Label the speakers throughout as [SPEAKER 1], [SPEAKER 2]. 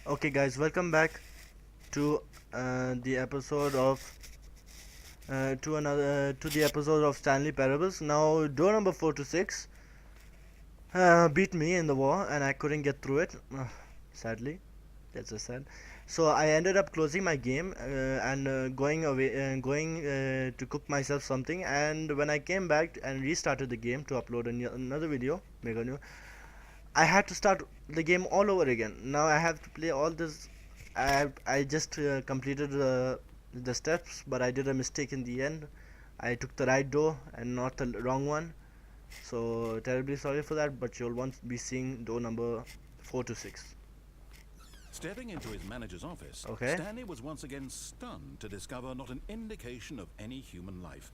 [SPEAKER 1] Okay, guys, welcome back to the episode of to the episode of Stanley Parables. Now, door number 4 to 6 beat me in the war, and I couldn't get through it. Sadly, that's just sad. So I ended up closing my game and going away, going to cook myself something. And when I came back and restarted the game to upload another video, make a new, I had to start the game all over again. Now I have to play all this. I just completed the steps, but I did a mistake in the end. I took the right door and not the wrong one. So terribly sorry for that. But you'll want to be seeing door number 4 to 6.
[SPEAKER 2] Stepping into his manager's office,
[SPEAKER 1] Okay.
[SPEAKER 2] Stanley was once again stunned to discover not an indication of any human life.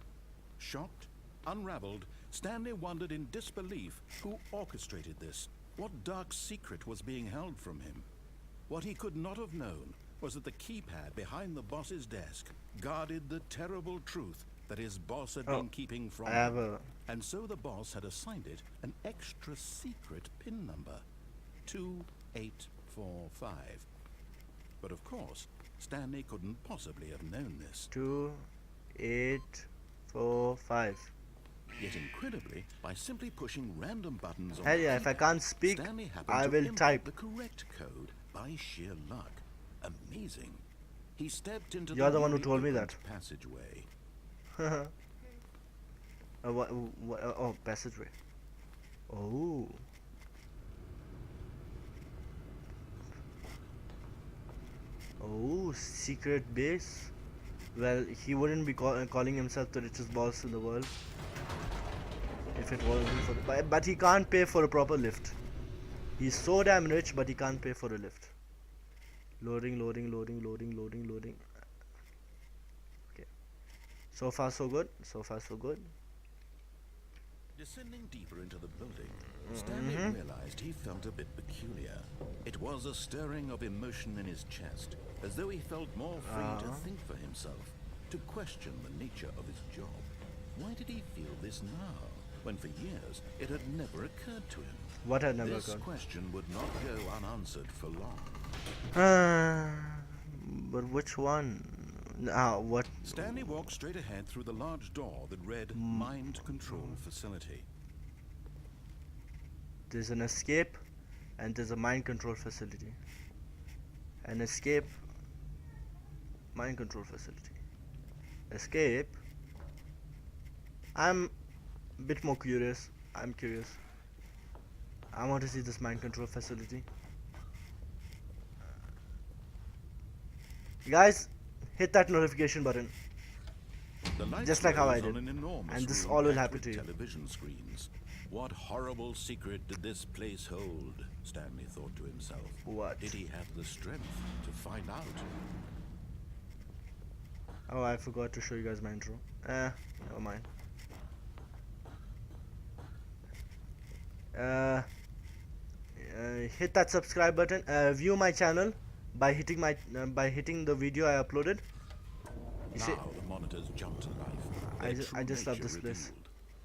[SPEAKER 2] Shocked, unraveled, Stanley wondered in disbelief who orchestrated this. What dark secret was being held from him? What he could not have known was that the keypad behind the boss's desk guarded the terrible truth that his boss had been keeping from him. And so the boss had assigned it an extra secret PIN number, 2845. But of course, Stanley couldn't possibly have known this.
[SPEAKER 1] 2845.
[SPEAKER 2] Yet incredibly, by simply pushing random buttons on
[SPEAKER 1] Hell
[SPEAKER 2] the
[SPEAKER 1] yeah, if I
[SPEAKER 2] keypad,
[SPEAKER 1] can't speak,
[SPEAKER 2] Stanley happened
[SPEAKER 1] I
[SPEAKER 2] to
[SPEAKER 1] will
[SPEAKER 2] input
[SPEAKER 1] type.
[SPEAKER 2] the correct code by sheer luck. Amazing. He stepped into
[SPEAKER 1] You're the one who
[SPEAKER 2] newly
[SPEAKER 1] told me
[SPEAKER 2] opened
[SPEAKER 1] that.
[SPEAKER 2] passageway.
[SPEAKER 1] Oh, passageway. Oh. Oh, secret base. Well, he wouldn't be calling himself the richest boss in the world if it wasn't for but he can't pay for a proper lift. He's so damn rich, but he can't pay for a lift. Loading. Okay. So far so good.
[SPEAKER 2] Descending deeper into the building, Stanley realized he felt a bit peculiar. It was a stirring of emotion in his chest, as though he felt more free to think for himself, to question the nature of his job. Why did he feel this now, when for years it had never occurred to him?
[SPEAKER 1] What had never
[SPEAKER 2] This
[SPEAKER 1] occurred?
[SPEAKER 2] question would not go unanswered for long.
[SPEAKER 1] But which one? What?
[SPEAKER 2] Stanley walked straight ahead through the large door that read Mind Control Facility.
[SPEAKER 1] There's an escape, and there's a mind control facility. An escape, mind control facility. Escape. I'm a bit more curious. I'm curious. I want to see this mind control facility. Guys, hit that notification button.
[SPEAKER 2] The lights
[SPEAKER 1] Just like how I
[SPEAKER 2] rose on
[SPEAKER 1] did.
[SPEAKER 2] an enormous
[SPEAKER 1] And this
[SPEAKER 2] room
[SPEAKER 1] all will
[SPEAKER 2] packed
[SPEAKER 1] happen
[SPEAKER 2] with
[SPEAKER 1] to you.
[SPEAKER 2] television screens. What horrible secret did this place hold? Stanley thought to himself.
[SPEAKER 1] What?
[SPEAKER 2] Did he have the strength to find out?
[SPEAKER 1] Oh, I forgot to show you guys my intro. Never mind. Hit that subscribe button. View my channel by hitting the video I uploaded. You see,
[SPEAKER 2] Now the monitors jumped to life.
[SPEAKER 1] I
[SPEAKER 2] Their
[SPEAKER 1] just
[SPEAKER 2] true
[SPEAKER 1] love this
[SPEAKER 2] nature
[SPEAKER 1] place.
[SPEAKER 2] revealed.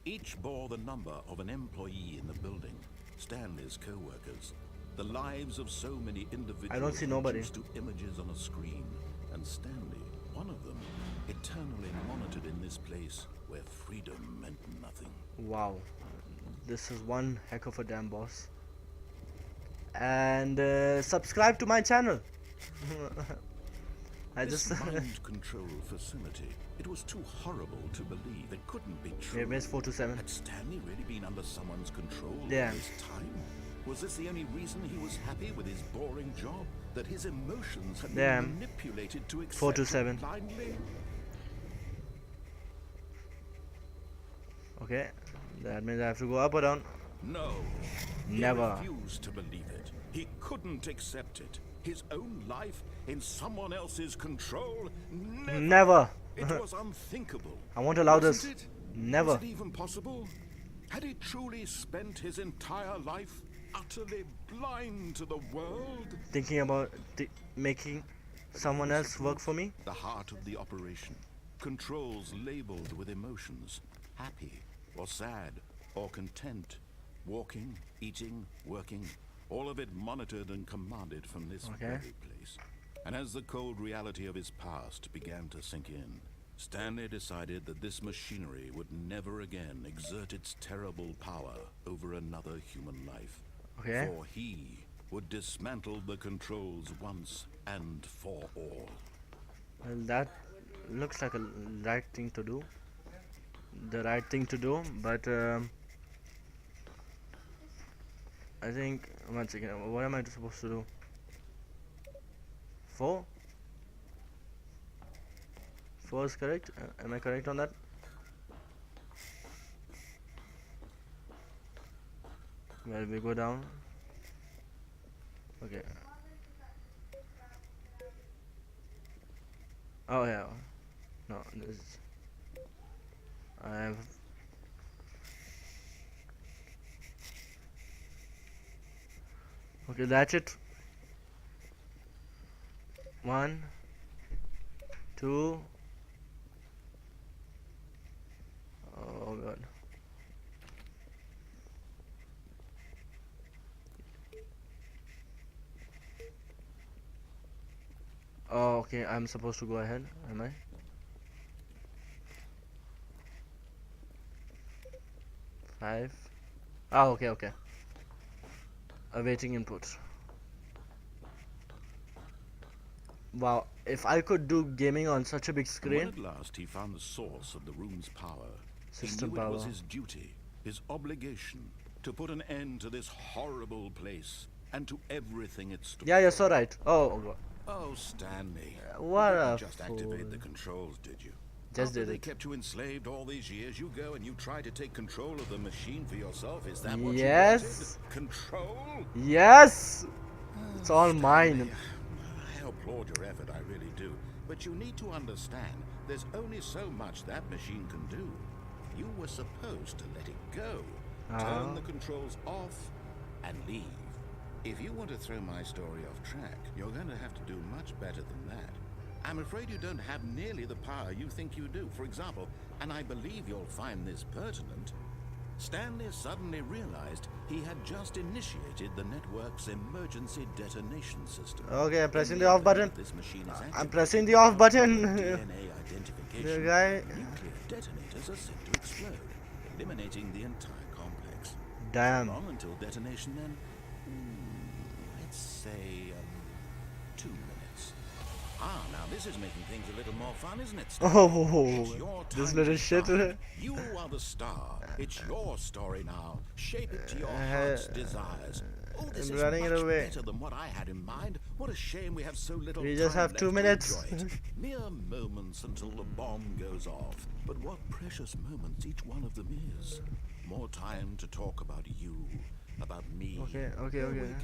[SPEAKER 2] Each bore the number of an employee in the building. Stanley's co-workers. The lives of so many individuals
[SPEAKER 1] I don't see nobody.
[SPEAKER 2] reduced to images on a screen. And Stanley, one of them, eternally monitored in this place where freedom meant nothing.
[SPEAKER 1] Wow, this is one heck of a damn boss. And subscribe to my channel.
[SPEAKER 2] This mind control facility, it was too horrible to believe. It couldn't be true.
[SPEAKER 1] Where's 427?
[SPEAKER 2] Had Stanley really been under someone's control all
[SPEAKER 1] Damn.
[SPEAKER 2] this time? Was this the only reason he was happy with his boring job? That his emotions had
[SPEAKER 1] Damn.
[SPEAKER 2] been manipulated to accept
[SPEAKER 1] 427.
[SPEAKER 2] it blindly?
[SPEAKER 1] Okay, that means I have to go up or down.
[SPEAKER 2] No.
[SPEAKER 1] Never.
[SPEAKER 2] He refused to believe it. He couldn't accept it. His own life in someone else's control? Never.
[SPEAKER 1] Never.
[SPEAKER 2] It was unthinkable.
[SPEAKER 1] I won't allow
[SPEAKER 2] Wasn't
[SPEAKER 1] this.
[SPEAKER 2] it?
[SPEAKER 1] Never.
[SPEAKER 2] Was it even possible? Had he truly spent his entire life utterly blind to the world?
[SPEAKER 1] Thinking about making someone else work for me?
[SPEAKER 2] The heart of the operation. Controls labeled with emotions. Happy or sad or content. Walking, eating, working. all of it monitored and commanded from this very place. And as the cold reality of his past began to sink in, Stanley decided that this machinery would never again exert its terrible power over another human life.
[SPEAKER 1] Okay.
[SPEAKER 2] For he would dismantle the controls once and for all.
[SPEAKER 1] Well, that looks like a right thing to do. The right thing to do, but I think once again, what am I supposed to do? 4? 4 is correct. Am I correct on that? Well, we go down. Okay. Oh yeah. No, this is, I have. Okay, that's it. 1, 2. Oh god. Oh, okay, I'm supposed to go ahead, am I? Five. Oh, okay. Awaiting input. Wow, if I could do gaming on such a big
[SPEAKER 2] And when
[SPEAKER 1] screen.
[SPEAKER 2] at last he found the source of the room's power,
[SPEAKER 1] System
[SPEAKER 2] he knew it was
[SPEAKER 1] power.
[SPEAKER 2] his duty, his obligation, to put an end to this horrible place and to everything it stood
[SPEAKER 1] Yeah, you're
[SPEAKER 2] for.
[SPEAKER 1] so right. Oh god.
[SPEAKER 2] Oh, Stanley.
[SPEAKER 1] What
[SPEAKER 2] you
[SPEAKER 1] a
[SPEAKER 2] didn't just activate
[SPEAKER 1] fool.
[SPEAKER 2] the controls, did you?
[SPEAKER 1] Just
[SPEAKER 2] After
[SPEAKER 1] did
[SPEAKER 2] they
[SPEAKER 1] it.
[SPEAKER 2] kept you enslaved all these years, you go and you try to take control of the machine for yourself. Is that what
[SPEAKER 1] Yes.
[SPEAKER 2] you wanted? Control?
[SPEAKER 1] Yes! It's all
[SPEAKER 2] Stanley,
[SPEAKER 1] mine.
[SPEAKER 2] I applaud your effort, I really do. But you need to understand, there's only so much that machine can do. You were supposed to let it go. Turn the controls off and leave. If you want to throw my story off track, you're going to have to do much better than that. I'm afraid you don't have nearly the power you think you do. For example, and I believe you'll find this pertinent, Stanley suddenly realized he had just initiated the network's emergency detonation system.
[SPEAKER 1] Okay, I'm pressing
[SPEAKER 2] In
[SPEAKER 1] the off
[SPEAKER 2] event
[SPEAKER 1] button.
[SPEAKER 2] that this machine is
[SPEAKER 1] I'm
[SPEAKER 2] activated,
[SPEAKER 1] pressing the off button.
[SPEAKER 2] DNA identification,
[SPEAKER 1] The guy.
[SPEAKER 2] nuclear detonators are set to explode, eliminating the entire complex.
[SPEAKER 1] Damn.
[SPEAKER 2] Long until detonation then? Let's say 2 minutes. Now this is making things a little more fun, isn't it, Stanley? It's
[SPEAKER 1] Oh,
[SPEAKER 2] your
[SPEAKER 1] this
[SPEAKER 2] time
[SPEAKER 1] little
[SPEAKER 2] to
[SPEAKER 1] shit.
[SPEAKER 2] shine. You are the star. It's your story now. Shape it to your heart's desires. Oh, this
[SPEAKER 1] I'm
[SPEAKER 2] is
[SPEAKER 1] running it
[SPEAKER 2] much
[SPEAKER 1] away.
[SPEAKER 2] better than what I had in mind. What a shame we have so little
[SPEAKER 1] We
[SPEAKER 2] time
[SPEAKER 1] just have
[SPEAKER 2] left
[SPEAKER 1] 2
[SPEAKER 2] to
[SPEAKER 1] minutes.
[SPEAKER 2] enjoy it. Mere moments until the bomb goes off. But what precious moments each one of them is. More time to talk about you, about me.
[SPEAKER 1] Okay.
[SPEAKER 2] Where we're going,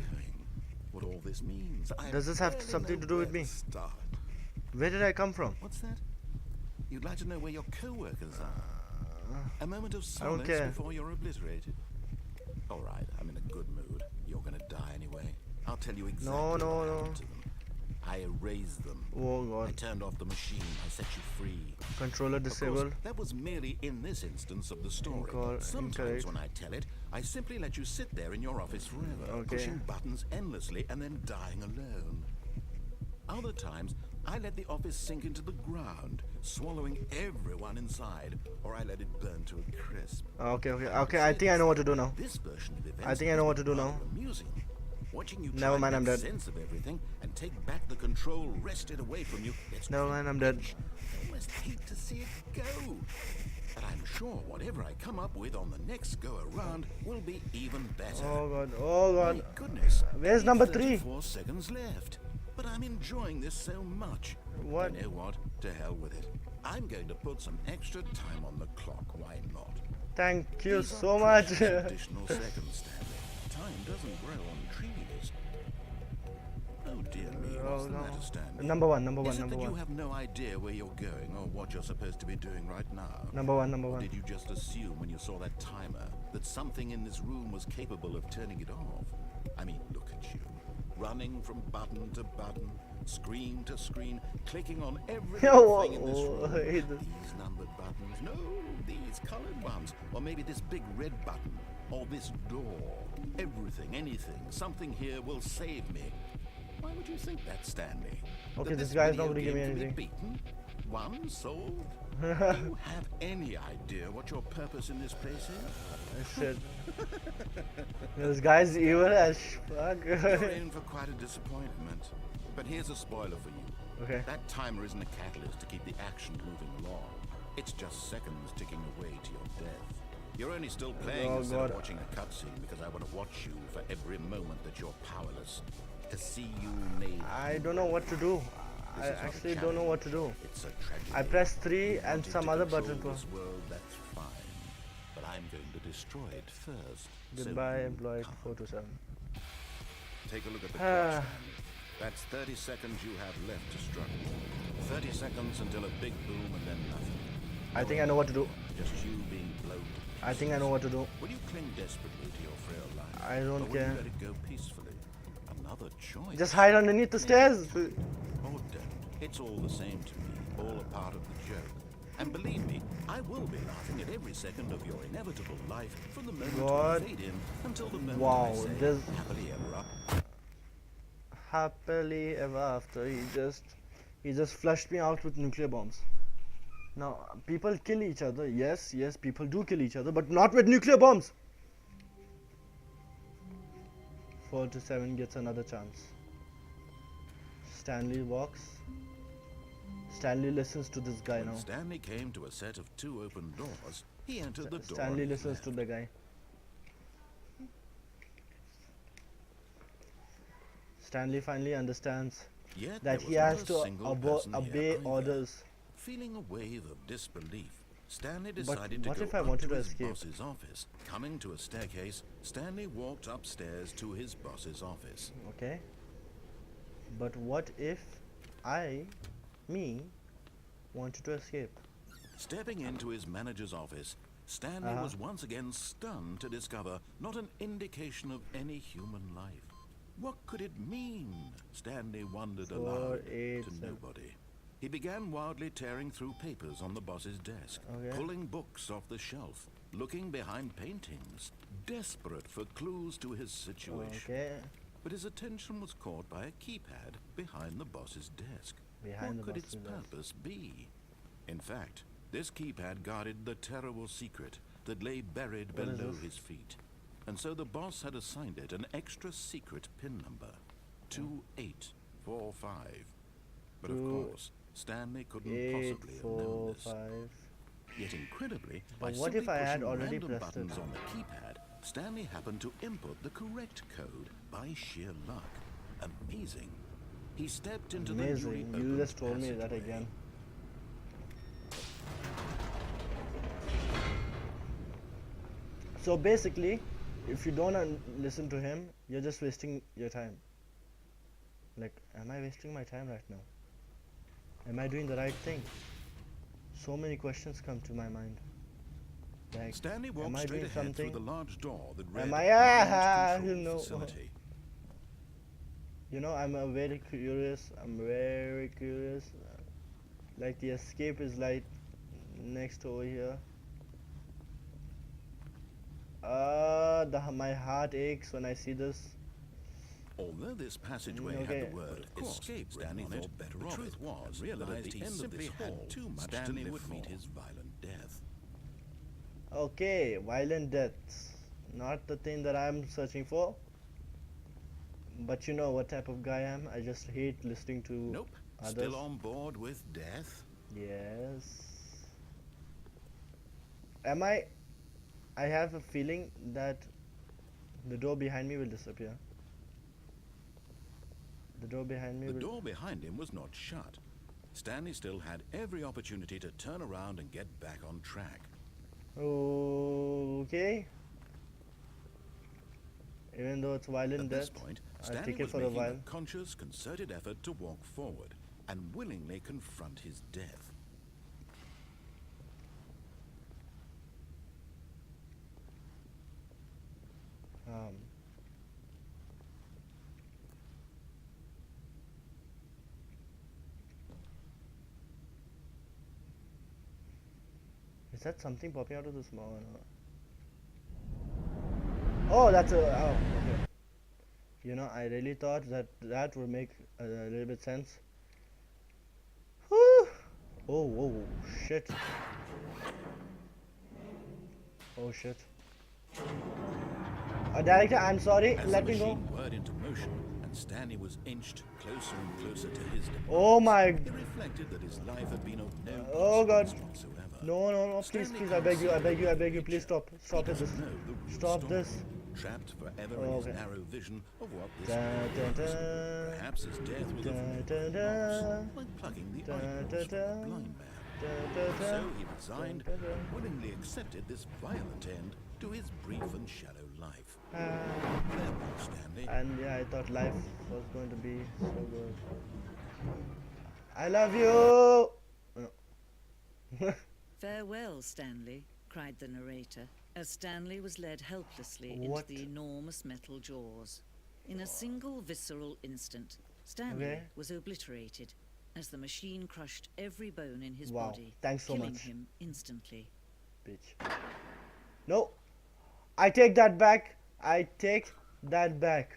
[SPEAKER 2] what all this means. I
[SPEAKER 1] Does this have
[SPEAKER 2] barely
[SPEAKER 1] something
[SPEAKER 2] know
[SPEAKER 1] to do with
[SPEAKER 2] where
[SPEAKER 1] me?
[SPEAKER 2] to start.
[SPEAKER 1] Where did I come from?
[SPEAKER 2] What's that? You'd like to know where your co-workers are? A moment of
[SPEAKER 1] I don't
[SPEAKER 2] solace
[SPEAKER 1] care.
[SPEAKER 2] before you're obliterated. All right, I'm in a good mood. You're gonna die anyway. I'll tell you exactly what happened to them. I erased them.
[SPEAKER 1] Oh
[SPEAKER 2] I
[SPEAKER 1] god.
[SPEAKER 2] turned off the machine. I set you free.
[SPEAKER 1] Controller
[SPEAKER 2] Of course,
[SPEAKER 1] disabled.
[SPEAKER 2] that was merely in this instance of the story. Sometimes
[SPEAKER 1] incorrect.
[SPEAKER 2] when I tell it, I simply let you sit there in your office forever,
[SPEAKER 1] Okay.
[SPEAKER 2] pushing buttons endlessly and then dying alone. Other times, I let the office sink into the ground, swallowing everyone inside, or I let it burn to a crisp.
[SPEAKER 1] Okay. I think I know what to do now.
[SPEAKER 2] This version of events
[SPEAKER 1] I think I know what to do
[SPEAKER 2] is
[SPEAKER 1] now.
[SPEAKER 2] rather amusing. Watching you
[SPEAKER 1] Never
[SPEAKER 2] try
[SPEAKER 1] mind,
[SPEAKER 2] to
[SPEAKER 1] I'm
[SPEAKER 2] make
[SPEAKER 1] dead.
[SPEAKER 2] sense of everything and take back the control wrested away from you. It's
[SPEAKER 1] Never mind, I'm dead.
[SPEAKER 2] I almost hate to see it go. But I'm sure whatever I come up with on the next go around will be even better.
[SPEAKER 1] Oh god.
[SPEAKER 2] My goodness.
[SPEAKER 1] Where's
[SPEAKER 2] only
[SPEAKER 1] number 3?
[SPEAKER 2] 34 seconds left. But I'm enjoying this so much.
[SPEAKER 1] What?
[SPEAKER 2] You know what? To hell with it. I'm going to put some extra time on the clock. Why not?
[SPEAKER 1] Thank you
[SPEAKER 2] These are
[SPEAKER 1] so much.
[SPEAKER 2] precious additional seconds, Stanley. Time doesn't grow on trees. Oh dear me, what's the matter, Stanley?
[SPEAKER 1] Number one.
[SPEAKER 2] Is it that you have no idea where you're going or what you're supposed to be doing right now?
[SPEAKER 1] Number one.
[SPEAKER 2] Or did you just assume when you saw that timer that something in this room was capable of turning it off? I mean, look at you. Running from button to button, screen to screen, clicking on every little thing in this room. These numbered buttons, no, these colored ones, or maybe this big red button. or this door. Everything, anything, something here will save me. Why would you think that, Stanley?
[SPEAKER 1] Okay,
[SPEAKER 2] That
[SPEAKER 1] this
[SPEAKER 2] this
[SPEAKER 1] guy is
[SPEAKER 2] video
[SPEAKER 1] not going to give me
[SPEAKER 2] game can be
[SPEAKER 1] anything.
[SPEAKER 2] beaten? Won? Sold? Do you have any idea what your purpose in this place is?
[SPEAKER 1] Shit. This guy's evil as fuck.
[SPEAKER 2] You're in for quite a disappointment. But here's a spoiler for you.
[SPEAKER 1] Okay.
[SPEAKER 2] That timer isn't a catalyst to keep the action moving along. It's just seconds ticking away to your death. You're only still playing
[SPEAKER 1] Oh,
[SPEAKER 2] instead
[SPEAKER 1] God.
[SPEAKER 2] of watching a cutscene because I want to watch you for every moment that you're powerless. To see you made.
[SPEAKER 1] I don't know what to do.
[SPEAKER 2] This
[SPEAKER 1] I
[SPEAKER 2] is not a
[SPEAKER 1] actually don't know what to do.
[SPEAKER 2] It's a tragedy.
[SPEAKER 1] I pressed 3
[SPEAKER 2] You
[SPEAKER 1] and
[SPEAKER 2] wanted
[SPEAKER 1] some
[SPEAKER 2] to
[SPEAKER 1] other
[SPEAKER 2] control
[SPEAKER 1] button.
[SPEAKER 2] this world, that's fine. But I'm going to destroy it first. so
[SPEAKER 1] Goodbye,
[SPEAKER 2] you
[SPEAKER 1] employee
[SPEAKER 2] can't.
[SPEAKER 1] 427.
[SPEAKER 2] Take a look at the clock, Stanley. That's 30 seconds you have left to struggle. 30 seconds until a big boom and then nothing.
[SPEAKER 1] I think I know what to do.
[SPEAKER 2] Just you being blown to
[SPEAKER 1] I think I know what to do.
[SPEAKER 2] Will you cling desperately to your frail life?
[SPEAKER 1] I don't
[SPEAKER 2] or will
[SPEAKER 1] care.
[SPEAKER 2] you let it go peacefully? Another choice.
[SPEAKER 1] Just hide underneath the stairs.
[SPEAKER 2] Or don't. It's all the same to me. All a part of the joke. And believe me, I will be laughing at every second of your inevitable life from the moment
[SPEAKER 1] God.
[SPEAKER 2] you fade in until the moment
[SPEAKER 1] Wow,
[SPEAKER 2] I say
[SPEAKER 1] this-
[SPEAKER 2] happily ever up.
[SPEAKER 1] Happily ever after. He just flushed me out with nuclear bombs. Now, people kill each other. Yes, people do kill each other, but not with nuclear bombs. 4 to 7 gets another chance. Stanley walks. Stanley listens to this guy
[SPEAKER 2] When
[SPEAKER 1] now.
[SPEAKER 2] Stanley came to a set of 2 open doors, he entered the door.
[SPEAKER 1] Stanley
[SPEAKER 2] on his
[SPEAKER 1] listens to
[SPEAKER 2] left.
[SPEAKER 1] the guy. Stanley finally understands
[SPEAKER 2] Yet
[SPEAKER 1] that
[SPEAKER 2] there
[SPEAKER 1] he
[SPEAKER 2] was
[SPEAKER 1] has
[SPEAKER 2] not
[SPEAKER 1] to
[SPEAKER 2] a single person here
[SPEAKER 1] obey
[SPEAKER 2] either.
[SPEAKER 1] orders.
[SPEAKER 2] Feeling a wave of disbelief, Stanley decided
[SPEAKER 1] what
[SPEAKER 2] to
[SPEAKER 1] if
[SPEAKER 2] go
[SPEAKER 1] I
[SPEAKER 2] up
[SPEAKER 1] wanted
[SPEAKER 2] to
[SPEAKER 1] to
[SPEAKER 2] his
[SPEAKER 1] escape?
[SPEAKER 2] boss's office. Coming to a staircase, Stanley walked upstairs to his boss's office.
[SPEAKER 1] Okay. But what if me, wanted to escape?
[SPEAKER 2] Stepping into his manager's office, Stanley was once again stunned to discover not an indication of any human life. What could it mean? Stanley wondered
[SPEAKER 1] 4,
[SPEAKER 2] aloud
[SPEAKER 1] 8,
[SPEAKER 2] to
[SPEAKER 1] 7.
[SPEAKER 2] nobody. He began wildly tearing through papers on the boss's desk,
[SPEAKER 1] Okay.
[SPEAKER 2] pulling books off the shelf, looking behind paintings, desperate for clues to his situation.
[SPEAKER 1] Okay.
[SPEAKER 2] But his attention was caught by a keypad behind the boss's desk.
[SPEAKER 1] Behind
[SPEAKER 2] What
[SPEAKER 1] the
[SPEAKER 2] could its
[SPEAKER 1] boss's desk.
[SPEAKER 2] purpose be? In fact, this keypad guarded the terrible secret that lay buried
[SPEAKER 1] What is
[SPEAKER 2] below
[SPEAKER 1] this?
[SPEAKER 2] his feet. And so the boss had assigned it an extra secret pin number, 2845. But of
[SPEAKER 1] Two,
[SPEAKER 2] course, Stanley couldn't
[SPEAKER 1] 8,
[SPEAKER 2] possibly have
[SPEAKER 1] 4,
[SPEAKER 2] known this.
[SPEAKER 1] 5.
[SPEAKER 2] Yet incredibly,
[SPEAKER 1] But
[SPEAKER 2] by
[SPEAKER 1] what
[SPEAKER 2] simply
[SPEAKER 1] if I had
[SPEAKER 2] pushing
[SPEAKER 1] already
[SPEAKER 2] random
[SPEAKER 1] pressed
[SPEAKER 2] buttons
[SPEAKER 1] it?
[SPEAKER 2] on the keypad, Stanley happened to input the correct code by sheer luck. Amazing. He stepped into the newly
[SPEAKER 1] Amazing. You
[SPEAKER 2] opened
[SPEAKER 1] just told me that
[SPEAKER 2] passageway.
[SPEAKER 1] again. So basically, if you don't listen to him, you're just wasting your time. Like, am I wasting my time right now? Am I doing the right thing? So many questions come to my mind. Like,
[SPEAKER 2] Stanley
[SPEAKER 1] am
[SPEAKER 2] walked
[SPEAKER 1] I
[SPEAKER 2] straight
[SPEAKER 1] doing
[SPEAKER 2] ahead
[SPEAKER 1] something?
[SPEAKER 2] through the large door that read
[SPEAKER 1] Am
[SPEAKER 2] Mind
[SPEAKER 1] I?
[SPEAKER 2] Control
[SPEAKER 1] You know.
[SPEAKER 2] Facility.
[SPEAKER 1] You know, I'm very curious. Like, the escape is like next over here. My heart aches when I see this.
[SPEAKER 2] Although this passageway
[SPEAKER 1] Okay.
[SPEAKER 2] had the word
[SPEAKER 3] Of course,
[SPEAKER 2] escape
[SPEAKER 3] Stanley
[SPEAKER 2] written on it,
[SPEAKER 3] thought better
[SPEAKER 2] the
[SPEAKER 3] of
[SPEAKER 2] truth
[SPEAKER 3] it
[SPEAKER 2] was
[SPEAKER 3] and
[SPEAKER 2] that
[SPEAKER 3] realized
[SPEAKER 2] at the
[SPEAKER 3] he
[SPEAKER 2] end of
[SPEAKER 3] simply
[SPEAKER 2] this
[SPEAKER 3] had
[SPEAKER 2] hall,
[SPEAKER 3] too much to
[SPEAKER 2] Stanley
[SPEAKER 3] live
[SPEAKER 2] would meet
[SPEAKER 3] for.
[SPEAKER 2] his violent death.
[SPEAKER 1] Okay, violent deaths. Not the thing that I'm searching for. But you know what type of guy I am. I just hate listening to
[SPEAKER 2] Nope.
[SPEAKER 1] others.
[SPEAKER 2] Still on board with death?
[SPEAKER 1] Yes. Am I have a feeling that the door behind me will disappear. The door behind me
[SPEAKER 2] The
[SPEAKER 1] will...
[SPEAKER 2] door behind him was not shut. Stanley still had every opportunity to turn around and get back on track.
[SPEAKER 1] Okay. Even though it's violent
[SPEAKER 2] At
[SPEAKER 1] death,
[SPEAKER 2] this point,
[SPEAKER 1] I'll
[SPEAKER 2] Stanley
[SPEAKER 1] take it
[SPEAKER 2] was
[SPEAKER 1] for a
[SPEAKER 2] making
[SPEAKER 1] while.
[SPEAKER 2] a conscious, concerted effort to walk forward and willingly confront his death.
[SPEAKER 1] Is that something popping out of the small? Oh, that's a. Oh, okay. You know, I really thought that that would make a little bit sense. Whew. Oh, whoa, shit. Oh, shit. Director, I'm sorry.
[SPEAKER 2] As
[SPEAKER 1] Let
[SPEAKER 2] the
[SPEAKER 1] me go.
[SPEAKER 2] machine whirred into motion and Stanley was inched closer and closer to his demise,
[SPEAKER 1] Oh my.
[SPEAKER 2] it reflected that his life had been of no
[SPEAKER 1] Oh God.
[SPEAKER 2] consequence whatsoever.
[SPEAKER 1] No, no, no. Please,
[SPEAKER 2] Stanley
[SPEAKER 1] please. I beg you. I
[SPEAKER 2] concealed
[SPEAKER 1] beg you. I
[SPEAKER 2] the
[SPEAKER 1] beg you. Please
[SPEAKER 2] creature.
[SPEAKER 1] stop.
[SPEAKER 2] He
[SPEAKER 1] Stop it.
[SPEAKER 2] doesn't
[SPEAKER 1] This.
[SPEAKER 2] know the real
[SPEAKER 1] Stop
[SPEAKER 2] story,
[SPEAKER 1] this.
[SPEAKER 2] trapped forever
[SPEAKER 1] Oh,
[SPEAKER 2] in his
[SPEAKER 1] okay.
[SPEAKER 2] narrow vision of what this
[SPEAKER 1] Da,
[SPEAKER 2] world
[SPEAKER 1] da,
[SPEAKER 2] was.
[SPEAKER 1] da.
[SPEAKER 2] Perhaps his death was
[SPEAKER 1] Da,
[SPEAKER 2] a
[SPEAKER 1] da,
[SPEAKER 2] fleeting
[SPEAKER 1] da.
[SPEAKER 2] loss, like plucking the
[SPEAKER 1] Da,
[SPEAKER 2] eyeballs
[SPEAKER 1] da,
[SPEAKER 2] from
[SPEAKER 1] da.
[SPEAKER 2] a blind man.
[SPEAKER 1] Da, da, da.
[SPEAKER 2] So he resigned
[SPEAKER 1] Da, da, da.
[SPEAKER 2] and willingly accepted this violent end to his brief and shallow life. Farewell, Stanley.
[SPEAKER 1] And yeah, I thought life was going to be so good. I love you. No.
[SPEAKER 3] Farewell, Stanley, cried the narrator, as Stanley was led helplessly
[SPEAKER 1] What?
[SPEAKER 3] into the enormous metal jaws. In a single visceral instant, Stanley
[SPEAKER 1] Okay.
[SPEAKER 3] was obliterated as the machine crushed every bone in his
[SPEAKER 1] Wow,
[SPEAKER 3] body,
[SPEAKER 1] thanks so
[SPEAKER 3] killing
[SPEAKER 1] much.
[SPEAKER 3] him instantly.
[SPEAKER 1] Bitch. No. I take that back. I take that back.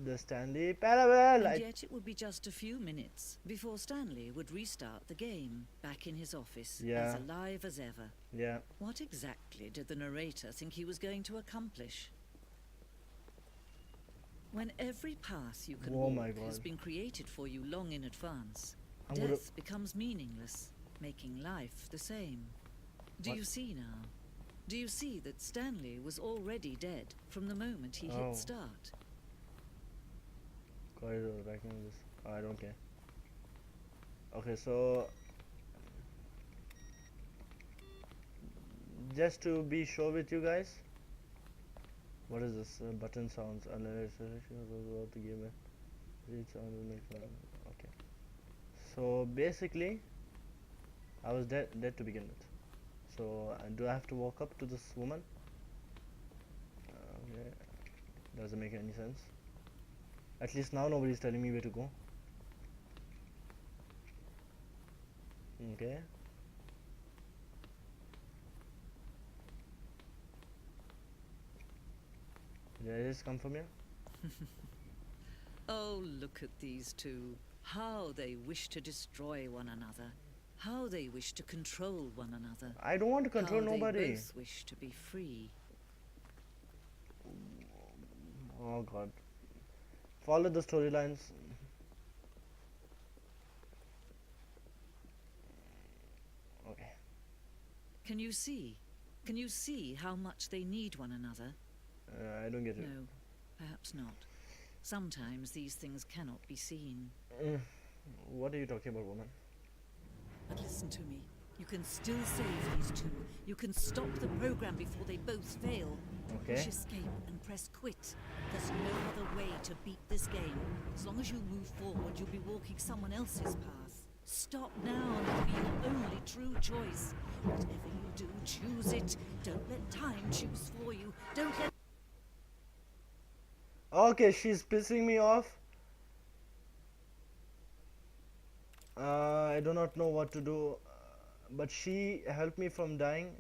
[SPEAKER 1] The Stanley Parable.
[SPEAKER 3] And yet it would be just a few minutes before Stanley would restart the game, back in his office,
[SPEAKER 1] Yeah.
[SPEAKER 3] as alive as ever.
[SPEAKER 1] Yeah.
[SPEAKER 3] What exactly did the narrator think he was going to accomplish? When every path you can
[SPEAKER 1] Oh my
[SPEAKER 3] walk has
[SPEAKER 1] God.
[SPEAKER 3] been created for you long in advance,
[SPEAKER 1] I'm gonna-
[SPEAKER 3] death becomes meaningless, making life the same. Do
[SPEAKER 1] What?
[SPEAKER 3] you see now? Do you see that Stanley was already dead from the moment he
[SPEAKER 1] Oh.
[SPEAKER 3] hit start?
[SPEAKER 1] Corridor, back in this. Oh, I don't care. Okay, so just to be sure with you guys, what is this? Button sounds. Unless about the game. Read sound will make fun. Okay. So basically, I was dead to begin with. So do I have to walk up to this woman? Okay. Doesn't make any sense. At least now nobody's telling me where to go. Okay. Did I just come from here?
[SPEAKER 3] Oh, look at these two. How they wish to destroy one another. How they wish to control one another.
[SPEAKER 1] I don't want to control
[SPEAKER 3] How
[SPEAKER 1] nobody.
[SPEAKER 3] They both wish to be free.
[SPEAKER 1] Oh God. Follow the storylines. Okay.
[SPEAKER 3] Can you see? Can you see how much they need one another?
[SPEAKER 1] I don't get it.
[SPEAKER 3] No, perhaps not. Sometimes these things cannot be seen.
[SPEAKER 1] What are you talking about, woman?
[SPEAKER 3] But listen to me. You can still save these two. You can stop the program before they both fail.
[SPEAKER 1] Okay.
[SPEAKER 3] Push escape and press quit. There's no other way to beat this game. As long as you move forward, you'll be walking someone else's path. Stop now and it'll be your only true choice. Whatever you do, choose it. Don't let time choose for you. Don't let...
[SPEAKER 1] Okay, she's pissing me off. I do not know what to do, but she helped me from dying.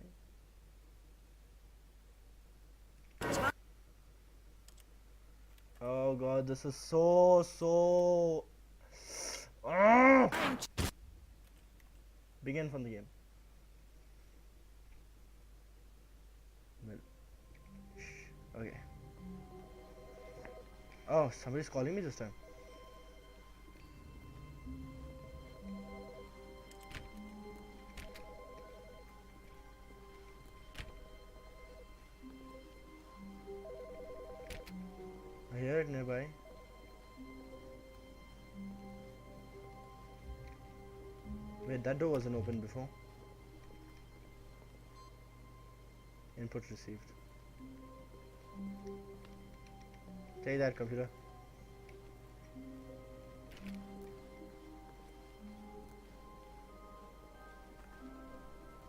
[SPEAKER 1] Oh God, this is so. Begin from the game. Well, okay. Oh, somebody's calling me this time. I hear it nearby. Wait, that door wasn't open before. Input received. Take that, computer.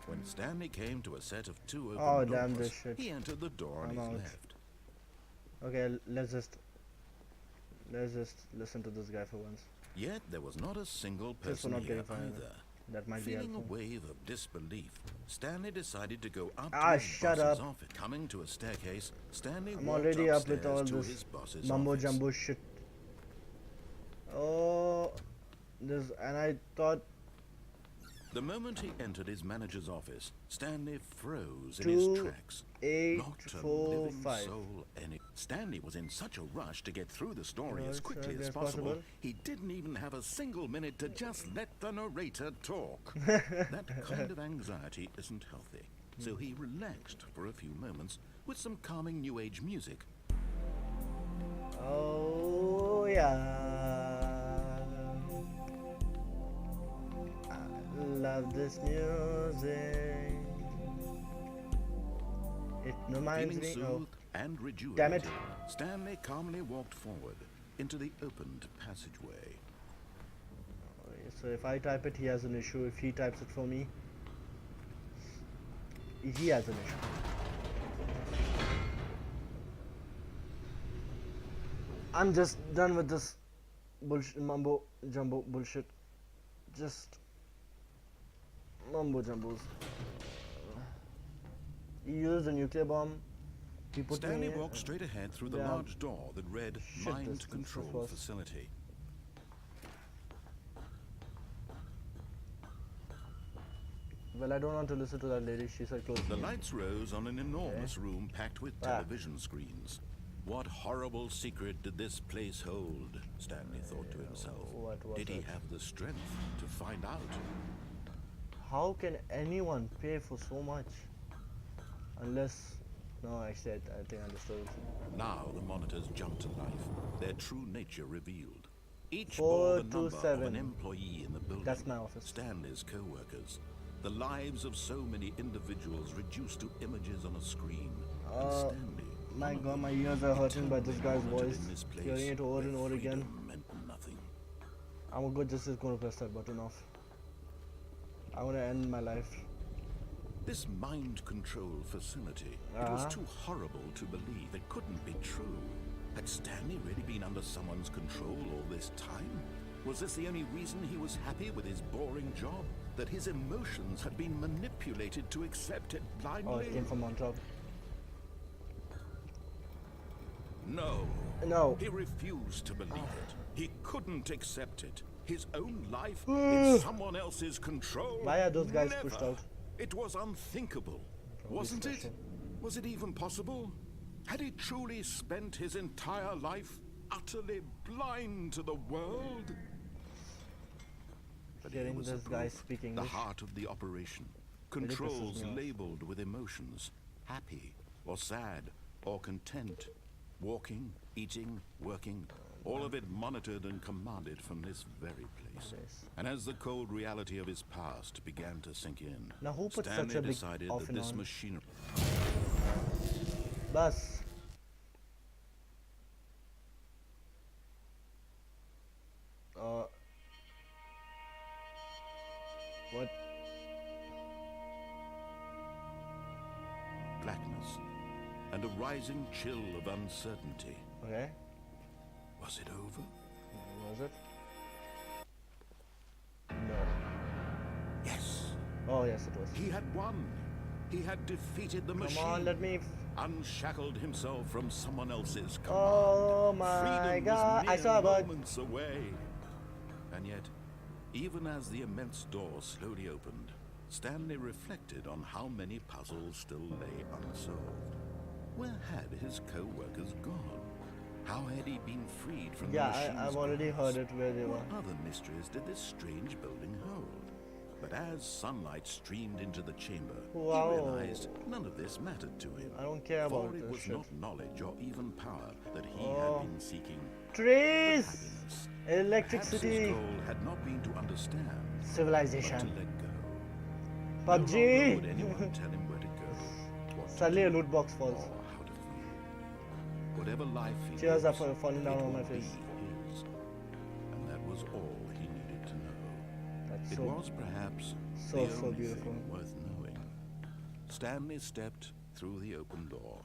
[SPEAKER 2] When Stanley came to a set of two open
[SPEAKER 1] Oh,
[SPEAKER 2] doors,
[SPEAKER 1] damn this shit.
[SPEAKER 2] he entered the door on
[SPEAKER 1] I'm
[SPEAKER 2] his
[SPEAKER 1] out.
[SPEAKER 2] left.
[SPEAKER 1] Okay, let's just listen to this guy for once.
[SPEAKER 2] Yet there was not a single
[SPEAKER 1] Just for
[SPEAKER 2] person
[SPEAKER 1] not
[SPEAKER 2] here
[SPEAKER 1] getting fired.
[SPEAKER 2] either.
[SPEAKER 1] That might be
[SPEAKER 2] Feeling a
[SPEAKER 1] helpful.
[SPEAKER 2] wave of disbelief, Stanley decided to go up
[SPEAKER 1] Ah,
[SPEAKER 2] to his
[SPEAKER 1] shut
[SPEAKER 2] boss's
[SPEAKER 1] up.
[SPEAKER 2] office. Coming to a staircase, Stanley
[SPEAKER 1] I'm
[SPEAKER 2] walked
[SPEAKER 1] already up with
[SPEAKER 2] upstairs
[SPEAKER 1] all
[SPEAKER 2] to
[SPEAKER 1] this
[SPEAKER 2] his boss's
[SPEAKER 1] mumbo
[SPEAKER 2] office.
[SPEAKER 1] jumbo shit. Oh, this, and I thought
[SPEAKER 2] The moment he entered his manager's office, Stanley froze in his tracks. Not a living
[SPEAKER 1] 2845.
[SPEAKER 2] soul any. Stanley was in such a rush to get through the story as quickly as
[SPEAKER 1] possible.
[SPEAKER 2] possible, he didn't even have a single minute to just let the narrator talk. That kind of anxiety isn't healthy, so he relaxed for a few moments with some calming New Age music.
[SPEAKER 1] Oh yeah. I love this music. It reminds
[SPEAKER 2] Feeling
[SPEAKER 1] me of.
[SPEAKER 2] soothed and
[SPEAKER 1] Damn
[SPEAKER 2] rejuvenated,
[SPEAKER 1] it.
[SPEAKER 2] Stanley calmly walked forward into the opened passageway.
[SPEAKER 1] So if I type it, he has an issue. If he types it for me, he has an issue. I'm just done with this bullshit, mumbo jumbo bullshit. Just mumbo jumbos. He used a nuclear bomb. He put
[SPEAKER 2] Stanley
[SPEAKER 1] me.
[SPEAKER 2] walked straight ahead through the
[SPEAKER 1] yeah.
[SPEAKER 2] large door that read
[SPEAKER 1] Shit,
[SPEAKER 2] Mind
[SPEAKER 1] this
[SPEAKER 2] Control
[SPEAKER 1] was-
[SPEAKER 2] Facility.
[SPEAKER 1] Well, I don't want to listen to that lady. She said close.
[SPEAKER 2] The lights rose on an enormous room packed with
[SPEAKER 1] Ah.
[SPEAKER 2] television screens. What horrible secret did this place hold? Stanley thought to himself.
[SPEAKER 1] What was
[SPEAKER 2] Did he
[SPEAKER 1] it?
[SPEAKER 2] have the strength to find out?
[SPEAKER 1] How can anyone pay for so much? Unless, no, actually, I think I understood.
[SPEAKER 2] Now the monitors jumped to life, their true nature revealed. Each bore the number of
[SPEAKER 1] 427.
[SPEAKER 2] an employee in the building.
[SPEAKER 1] That's my office.
[SPEAKER 2] Stanley's co-workers. The lives of so many individuals reduced to images on a screen. And Stanley,
[SPEAKER 1] My
[SPEAKER 2] one of
[SPEAKER 1] god,
[SPEAKER 2] them,
[SPEAKER 1] my ears are hurting by this guy's
[SPEAKER 2] monitored
[SPEAKER 1] voice.
[SPEAKER 2] in this place
[SPEAKER 1] Hearing it over and
[SPEAKER 2] where
[SPEAKER 1] over again.
[SPEAKER 2] freedom meant nothing.
[SPEAKER 1] I'm just going to press that button off. I want to end my life.
[SPEAKER 2] This mind control facility, it was too horrible to believe. It couldn't be true. Had Stanley really been under someone's control all this time? Was this the only reason he was happy with his boring job? That his emotions had been manipulated to accept it blindly?
[SPEAKER 1] Oh, it came from on top.
[SPEAKER 2] No.
[SPEAKER 1] No.
[SPEAKER 2] He refused to believe it. He couldn't accept it. His own life in someone else's control.
[SPEAKER 1] Why are those guys
[SPEAKER 2] Never.
[SPEAKER 1] pushed out?
[SPEAKER 2] It was unthinkable.
[SPEAKER 1] Probably
[SPEAKER 2] Wasn't it?
[SPEAKER 1] special.
[SPEAKER 2] Was it even possible? Had he truly spent his entire life utterly blind to the world? But here
[SPEAKER 1] Hearing
[SPEAKER 2] was
[SPEAKER 1] this
[SPEAKER 2] the
[SPEAKER 1] guy
[SPEAKER 2] proof,
[SPEAKER 1] speak
[SPEAKER 2] the
[SPEAKER 1] English
[SPEAKER 2] heart of the operation.
[SPEAKER 1] really pisses
[SPEAKER 2] Controls
[SPEAKER 1] me off.
[SPEAKER 2] labeled with emotions. Happy or sad or content. Walking, eating, working. All of it monitored and commanded from this very place.
[SPEAKER 1] Yes.
[SPEAKER 2] And as the cold reality of his past began to sink in,
[SPEAKER 1] Now who put
[SPEAKER 2] Stanley
[SPEAKER 1] such a big
[SPEAKER 2] decided
[SPEAKER 1] off
[SPEAKER 2] that
[SPEAKER 1] and
[SPEAKER 2] this
[SPEAKER 1] on?
[SPEAKER 2] machinery...
[SPEAKER 1] Bus. What?
[SPEAKER 2] blackness and a rising chill of uncertainty.
[SPEAKER 1] Okay.
[SPEAKER 2] Was it over?
[SPEAKER 1] Was it? No.
[SPEAKER 2] Yes.
[SPEAKER 1] Oh yes, it was.
[SPEAKER 2] He had won. He had defeated the machine.
[SPEAKER 1] Come on, let me.
[SPEAKER 2] Unshackled himself from someone else's command.
[SPEAKER 1] Oh my
[SPEAKER 2] Freedom
[SPEAKER 1] god! I
[SPEAKER 2] was
[SPEAKER 1] saw a
[SPEAKER 2] mere
[SPEAKER 1] bug.
[SPEAKER 2] moments away. And yet, even as the immense door slowly opened, Stanley reflected on how many puzzles still lay unsolved. Where had his co-workers gone? How had he been freed from the machine's
[SPEAKER 1] I've already
[SPEAKER 2] grasp?
[SPEAKER 1] heard it where they were.
[SPEAKER 2] What other mysteries did this strange building hold? But as sunlight streamed into the chamber,
[SPEAKER 1] Wow.
[SPEAKER 2] he realized none of this mattered to him.
[SPEAKER 1] I don't care
[SPEAKER 2] For
[SPEAKER 1] about
[SPEAKER 2] it
[SPEAKER 1] this
[SPEAKER 2] was
[SPEAKER 1] shit.
[SPEAKER 2] not knowledge or even power that he
[SPEAKER 1] Oh.
[SPEAKER 2] had been seeking, but
[SPEAKER 1] Trees!
[SPEAKER 2] happiness. Perhaps
[SPEAKER 1] Electricity!
[SPEAKER 2] his goal had not been to understand, but to
[SPEAKER 1] Civilization.
[SPEAKER 2] let go. No
[SPEAKER 1] PUBG!
[SPEAKER 2] longer would anyone tell him where to go, what to
[SPEAKER 1] Suddenly a
[SPEAKER 2] do,
[SPEAKER 1] loot box falls.
[SPEAKER 2] or how to feel. Whatever life he
[SPEAKER 1] Tears are
[SPEAKER 2] lives,
[SPEAKER 1] falling down
[SPEAKER 2] it
[SPEAKER 1] on my
[SPEAKER 2] will be
[SPEAKER 1] face.
[SPEAKER 2] his. And that was all he needed to know.
[SPEAKER 1] That's
[SPEAKER 2] It
[SPEAKER 1] so.
[SPEAKER 2] was perhaps
[SPEAKER 1] so,
[SPEAKER 2] the
[SPEAKER 1] so
[SPEAKER 2] only
[SPEAKER 1] beautiful.
[SPEAKER 2] thing worth knowing. Stanley stepped through the open door.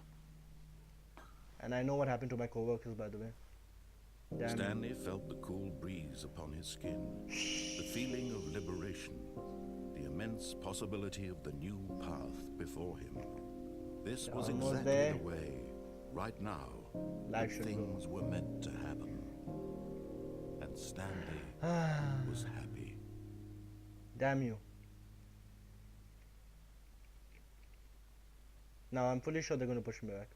[SPEAKER 1] And I know what happened to my coworkers, by the way. Damn.
[SPEAKER 2] Stanley felt the cool breeze upon his skin, the feeling of liberation, the immense possibility of the new path before him. This was
[SPEAKER 1] Almost
[SPEAKER 2] exactly
[SPEAKER 1] there.
[SPEAKER 2] the way, right now,
[SPEAKER 1] Life
[SPEAKER 2] that
[SPEAKER 1] should
[SPEAKER 2] things
[SPEAKER 1] go.
[SPEAKER 2] were meant to happen. And Stanley was happy.
[SPEAKER 1] Damn you. Now I'm fully sure they're gonna push me back.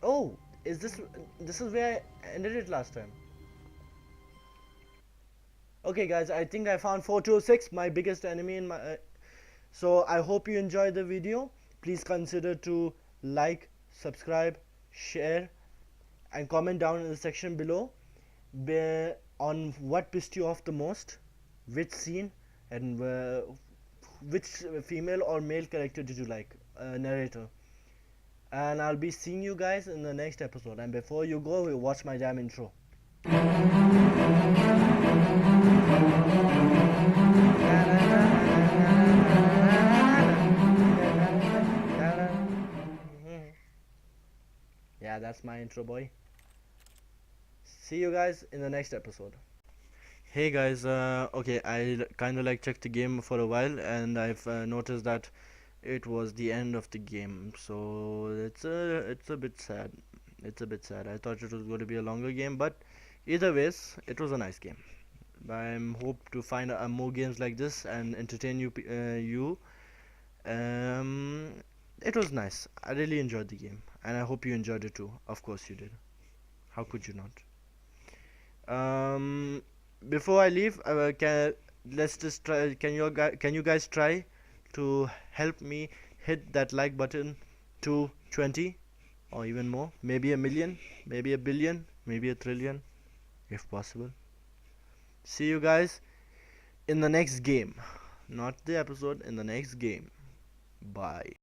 [SPEAKER 1] Oh, this is where I ended it last time. Okay guys, I think I found 426, my biggest enemy in my so I hope you enjoyed the video. Please consider to like, subscribe, share and comment down in the section below on what pissed you off the most, which scene, and which female or male character did you like, narrator. And I'll be seeing you guys in the next episode. And before you go, watch my damn intro. Yeah, that's my intro, boy. See you guys in the next episode. Hey guys, okay, I kind of like checked the game for a while, and I've noticed that it was the end of the game, so it's a bit sad. It's a bit sad. I thought it was going to be a longer game, but either ways, it was a nice game. I'm hope to find more games like this and entertain you. Um, it was nice. I really enjoyed the game, and I hope you enjoyed it too. Of course you did. How could you not? Before I leave, let's just try. Can you guys try to help me hit that like button to 20 or even more? Maybe a million, maybe a billion, maybe a trillion, if possible. See you guys in the next game, not the episode. In the next game. Bye.